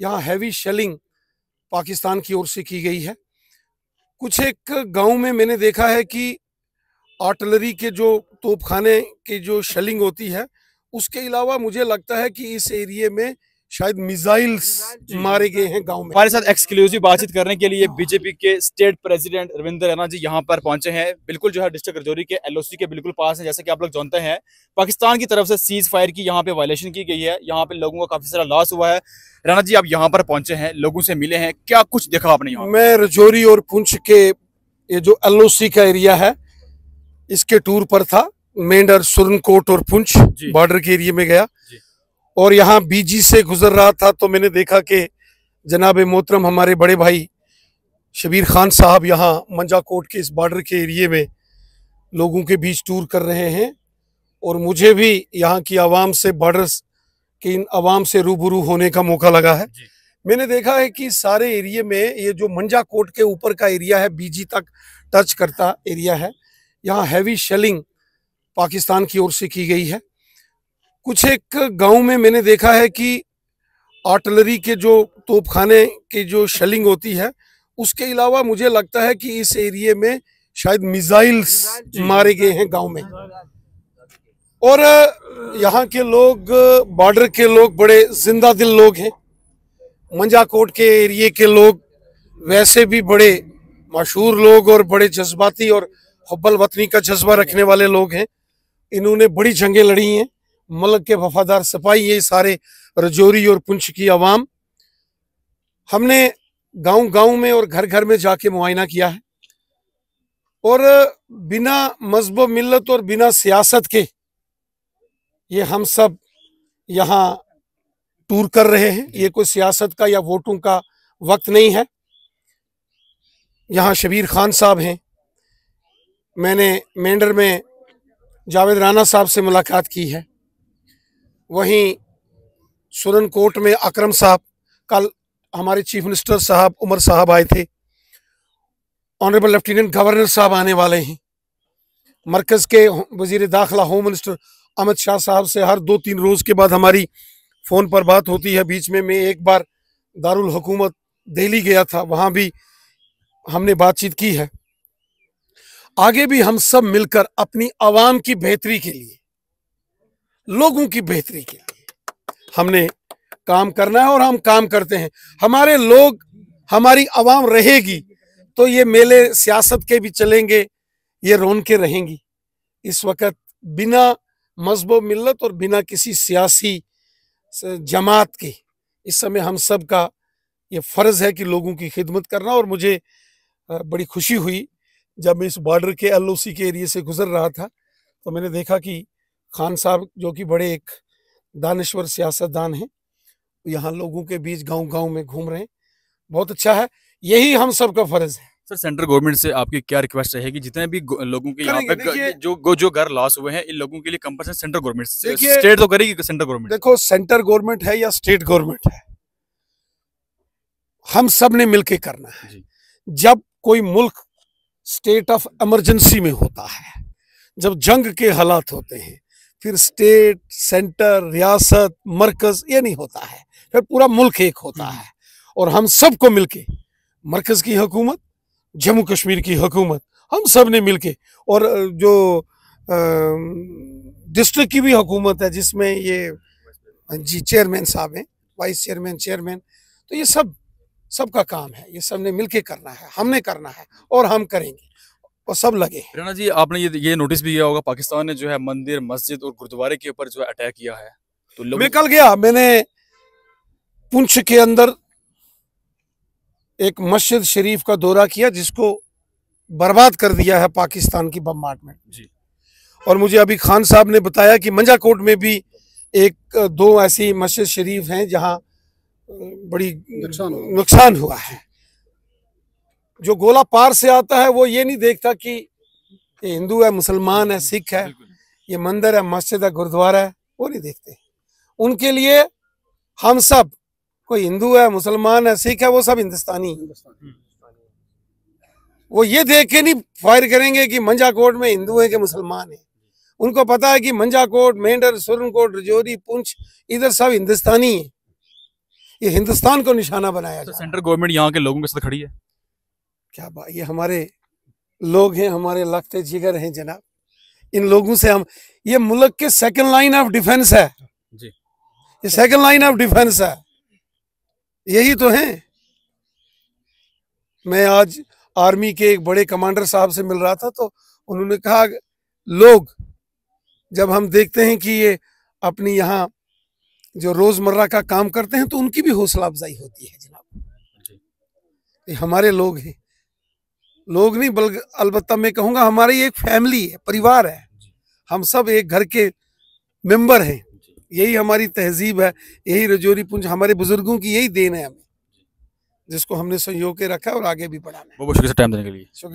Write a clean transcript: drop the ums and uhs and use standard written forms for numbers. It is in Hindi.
यहाँ हैवी शेलिंग पाकिस्तान की ओर से की गई है। कुछ एक गांव में मैंने देखा है कि आर्टिलरी के जो तोपखाने की जो शेलिंग होती है, उसके अलावा मुझे लगता है कि इस एरिया में शायद मिसाइल्स मारे गए हैं गांव में। हमारे साथ एक्सक्लूसिव बातचीत करने के लिए बीजेपी के स्टेट प्रेसिडेंट रविंद्र रैना जी यहाँ पर पहुंचे हैं। बिल्कुल जो है डिस्ट्रिक्ट रजौरी के एलओसी के बिल्कुल पास है। जैसे कि आप लोग जानते हैं, पाकिस्तान की तरफ से सीज फायर की यहाँ पे वायलेशन की गई है। यहाँ पे लोगों का काफी सारा लॉस हुआ है। रैना जी, आप यहाँ पर पहुंचे हैं, लोगों से मिले हैं, क्या कुछ देखा आपने यहाँ? मैं रजौरी और पुंछ के ये जो एलओसी का एरिया है, इसके टूर पर था। मेंढर, सुरनकोट और पुंछ बॉर्डर के एरिया में गया और यहाँ बीजी से गुजर रहा था तो मैंने देखा कि जनाब मोहतरम हमारे बड़े भाई शबीर खान साहब यहाँ मंजाकोट के इस बॉर्डर के एरिया में लोगों के बीच टूर कर रहे हैं और मुझे भी यहाँ की आवाम से, बॉर्डर की इन आवाम से रूबरू होने का मौका लगा है। मैंने देखा है कि सारे एरिया में ये जो मंजाकोट के ऊपर का एरिया है, बीजी तक टच करता एरिया है, यहाँ हैवी शेलिंग पाकिस्तान की ओर से की गई है। कुछ एक गांव में मैंने देखा है कि आर्टिलरी के जो तोपखाने की जो शेलिंग होती है, उसके अलावा मुझे लगता है कि इस एरिया में शायद मिसाइल्स मारे गए हैं गांव में। और यहाँ के लोग, बॉर्डर के लोग बड़े जिंदा दिल लोग हैं। मंजाकोट के एरिया के लोग वैसे भी बड़े मशहूर लोग और बड़े जज्बाती और हुब्बुल वतनी का जज्बा रखने वाले लोग हैं। इन्होंने बड़ी जंगें लड़ी हैं। मुल्क के वफादार सिपाही ये सारे रजौरी और पुंछ की आवाम। हमने गांव गांव में और घर घर में जाके मुआयना किया है और बिना मजहब मिल्लत और बिना सियासत के ये हम सब यहाँ टूर कर रहे हैं। ये कोई सियासत का या वोटों का वक्त नहीं है। यहाँ शबीर खान साहब हैं। मैंने मेंढर में जावेद राना साहब से मुलाकात की है। वहीं सुरनकोट में अकरम साहब, कल हमारे चीफ मिनिस्टर साहब उमर साहब आए थे। ऑनरेबल लेफ्टिनेंट गवर्नर साहब आने वाले हैं। मरकज़ के वजीर दाखिला होम मिनिस्टर अमित शाह साहब से हर 2-3 रोज़ के बाद हमारी फ़ोन पर बात होती है। बीच में मैं एक बार दारुल हुकूमत दिल्ली गया था, वहाँ भी हमने बातचीत की है। आगे भी हम सब मिलकर अपनी आवाम की बेहतरी के लिए, लोगों की बेहतरी के लिए हमने काम करना है और हम काम करते हैं। हमारे लोग, हमारी आवाम रहेगी तो ये मेले सियासत के भी चलेंगे, ये रौनकें रहेंगी। इस वक्त बिना मजहब मिल्लत और बिना किसी सियासी जमात के इस समय हम सब का ये फ़र्ज़ है कि लोगों की खिदमत करना। और मुझे बड़ी खुशी हुई जब मैं इस बॉर्डर के एलओसी के एरिया से गुजर रहा था तो मैंने देखा कि खान साहब, जो कि बड़े एक दानिश्वर सियासतदान हैं, यहाँ लोगों के बीच गांव गांव में घूम रहे हैं। बहुत अच्छा है, यही हम सब का फर्ज है। सर, सेंट्रल गवर्नमेंट से आपकी क्या रिक्वेस्ट रहेगी? जितने भी लोगों के यहाँ पे जो घर लॉस हुए हैं, इन लोगों के लिए कंपनसेशन सेंट्रल गवर्नमेंट, स्टेट तो करेगी सेंट्रल गवर्नमेंट? देखो, सेंट्रल गवर्नमेंट है या स्टेट गवर्नमेंट है, हम सब ने मिलकर करना है। जब कोई मुल्क स्टेट ऑफ इमरजेंसी में होता है, जब जंग के हालात होते हैं, फिर स्टेट, सेंटर, रियासत, मरकज ये नहीं होता है, फिर पूरा मुल्क एक होता है। और हम सबको मिलके, मरकज की हुकूमत, जम्मू कश्मीर की हुकूमत, हम सब ने मिलके, और जो डिस्ट्रिक्ट की भी हुकूमत है जिसमें ये जी चेयरमैन साहब हैं, वाइस चेयरमैन, चेयरमैन, तो ये सबका काम है। ये सब ने मिलके करना है, हमने करना है और हम करेंगे और सब लगे। रैना जी, आपने ये नोटिस भी किया होगा, पाकिस्तान ने जो है मंदिर, मस्जिद और गुरुद्वारे के ऊपर जो है अटैक किया है। तो मैं कल गया, मैंने पुंछ के अंदर एक मस्जिद शरीफ का दौरा किया जिसको बर्बाद कर दिया है पाकिस्तान की बमबार्डमेंट जी। और मुझे अभी खान साहब ने बताया कि मंजाकोट में भी 1-2 ऐसी मस्जिद शरीफ हैं जहां बड़ी नुकसान हुआ है। जो गोला पार से आता है वो ये नहीं देखता कि ये हिंदू है, मुसलमान है, सिख है, ये मंदिर है, मस्जिद है, गुरुद्वारा है, वो नहीं देखते। उनके लिए हम सब, कोई हिंदू है, मुसलमान है, सिख है, वो सब हिंदुस्तानी है। वो ये देख के नहीं फायर करेंगे कि मंजाकोट में हिंदू है कि मुसलमान है। उनको पता है कि मंजाकोट, मेंढर, सुरनकोट, रजौरी, पुंछ, इधर सब हिंदुस्तानी है। ये हिंदुस्तान को निशाना बनाया तो जा सेंट्रल गवर्नमेंट यहाँ के लोगों के साथ खड़ी है। क्या बात, ये हमारे लोग हैं, हमारे लगते जिगर हैं जनाब। इन लोगों से हम, ये मुल्क के सेकंड लाइन ऑफ डिफेंस है जी। ये सेकंड लाइन ऑफ डिफेंस है, यही तो है। मैं आज आर्मी के एक बड़े कमांडर साहब से मिल रहा था, तो उन्होंने कहा लोग जब हम देखते हैं कि ये अपनी यहाँ जो रोजमर्रा का काम करते हैं तो उनकी भी हौसला अफजाई होती है जनाब। ये हमारे लोग हैं, लोग नहीं बल्कि अलबत्ता मैं कहूँगा हमारी एक फैमिली है, परिवार है, हम सब एक घर के मेंबर हैं। यही हमारी तहजीब है, यही रजौरी पुंछ हमारे बुजुर्गों की यही देन है हमें, जिसको हमने संजो के रखा और आगे भी बढ़ाना है। बहुत शुक्रिया टाइम देने के लिए। शुक्रिया।